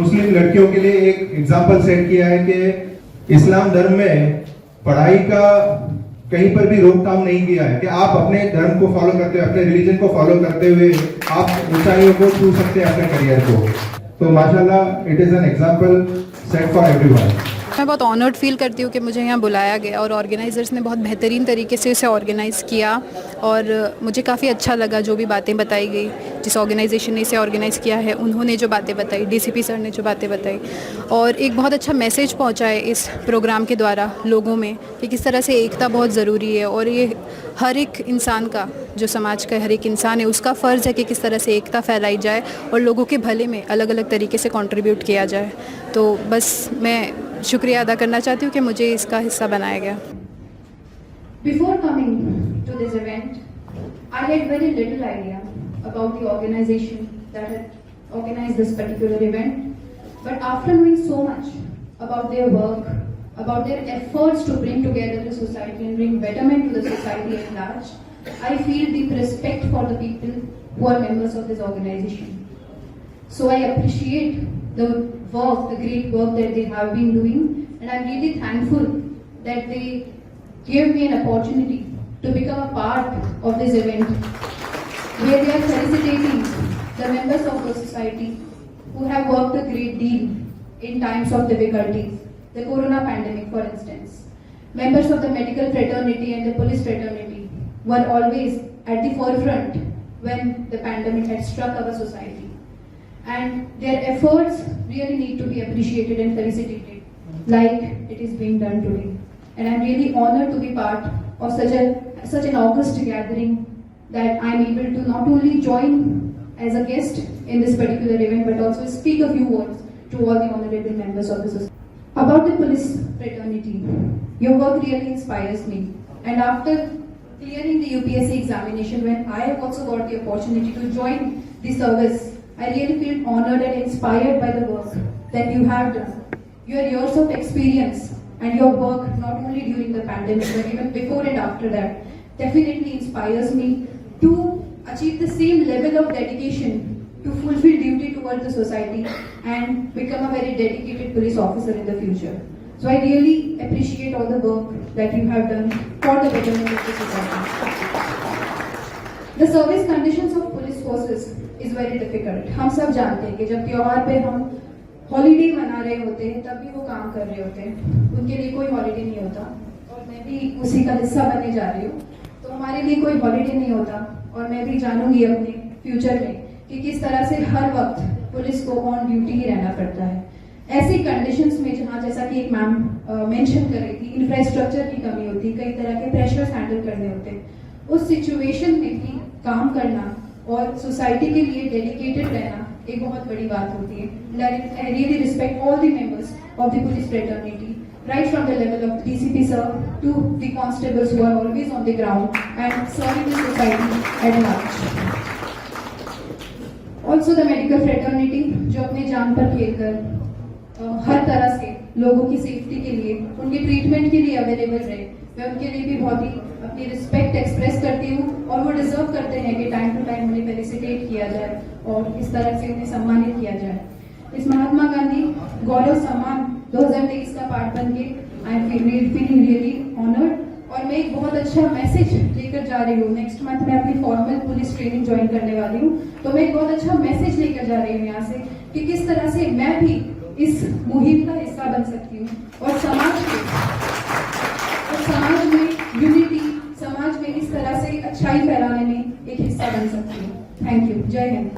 मुस्लिम लड़कियों के लिए एक एग्जाम्पल सेट किया है कि इस्लाम धर्म में पढ़ाई का कहीं पर भी रोकथाम नहीं किया है कि आप अपने धर्म को फॉलो करते हुए, अपने रिलीजन को फॉलो करते हुए आप ऊंचाइयों को छू सकते हैं अपने करियर को। तो माशाल्लाह it is an example set for everyone. मैं बहुत ऑनर्ड फील करती हूँ कि मुझे यहाँ बुलाया गया और ऑर्गेनाइज़र्स ने बहुत बेहतरीन तरीके से इसे ऑर्गेनाइज़ किया और मुझे काफ़ी अच्छा लगा जो भी बातें बताई गई। जिस ऑर्गेनाइजेशन ने इसे ऑर्गेनाइज़ किया है उन्होंने जो बातें बताई, डीसीपी सर ने जो बातें बताई, और एक बहुत अच्छा मैसेज पहुँचा है इस प्रोग्राम के द्वारा लोगों में कि किस तरह से एकता बहुत ज़रूरी है और ये हर एक इंसान का, जो समाज का हर एक इंसान है, उसका फ़र्ज़ है कि किस तरह से एकता फैलाई जाए और लोगों के भले में अलग अलग तरीके से कंट्रीब्यूट किया जाए। तो बस मैं शुक्रिया अदा करना चाहती हूँ कि मुझे इसका हिस्सा बनाया गया। Before coming to this event, I had very little idea about the organization that had organized this particular event. But after knowing so much about their work, about their efforts to bring together the society and bring betterment to the society at large, I feel deep respect for the people who are members of this organization. So I appreciate the work, the great work that they have been doing, and I'm really thankful that they gave me an opportunity to become a part of this event, where they are felicitating the members of the society who have worked a great deal in times of difficulties, the corona pandemic for instance. Members of the medical fraternity and the police fraternity were always at the forefront when the pandemic had struck our society. And their efforts really need to be appreciated and felicitated, like it is being done today. And I'm really honored to be part of such an august gathering, that I'm able to not only join as a guest in this particular event, but also speak a few words to all the honorable members of the society. About the police fraternity, your work really inspires me. And after clearing the UPSC examination, when I have also got the opportunity to join the service, I really feel honored and inspired by the work that you have done. Your years of experience and your work, not only during the pandemic but even before and after that, definitely inspires me to achieve the same level of dedication to fulfill duty towards the society and become a very dedicated police officer in the future. So I really appreciate all the work that you have done for the betterment of the society. The service conditions of police forces is very difficult. हम सब जानते हैं कि जब त्योहार पे हम holiday मना रहे होते हैं तब भी वो काम कर रहे होते हैं, उनके लिए कोई हॉलीडे नहीं होता, और मैं भी उसी का हिस्सा बनने जा रही हूँ। तो हमारे लिए कोई हॉलीडे नहीं होता, और मैं भी जानूंगी अपने फ्यूचर में कि किस तरह से हर वक्त पुलिस को ऑन ड्यूटी ही रहना पड़ता है। ऐसी कंडीशंस में जहाँ, जैसा कि एक मैम मेंशन कर रही थी, इंफ्रास्ट्रक्चर की कमी होती, कई तरह के प्रेशर्स हैंडल करने होते, उस सिचुएशन में भी काम करना और सोसाइटी के लिए डेडिकेटेड रहना एक बहुत बड़ी बात होती है। I really respect all the members of the police fraternity, right from the level of the DCP sir to the constables who are always on the ground and serving the society at large. Also the medical fraternity, जो अपने जान पर खेलकर हर तरह से लोगों की safety के लिए, उनके ट्रीटमेंट के लिए अवेलेबल रहे, मैं उनके लिए भी बहुत ही अपनी रिस्पेक्ट एक्सप्रेस करती हूँ, और वो डिजर्व करते हैं कि टाइम टू टाइम उन्हें फेलिसिटेट किया जाए और इस तरह से उन्हें सम्मानित किया जाए। इस महात्मा गांधी गौरव सम्मान 2023 का पार्ट बन के I am feeling really honoured, और मैं एक बहुत अच्छा मैसेज लेकर जा रही हूँ। नेक्स्ट मंथ मैं अपनी फॉर्मल पुलिस ट्रेनिंग ज्वाइन करने वाली हूँ, तो मैं एक बहुत अच्छा मैसेज लेकर जा रही हूँ यहाँ से कि किस तरह से मैं भी इस मुहिम का हिस्सा बन सकती हूँ और समाज में यूनिटी, समाज में इस तरह से अच्छाई फैलाने में एक हिस्सा बन सकती हूँ। Thank you. जय हिंद।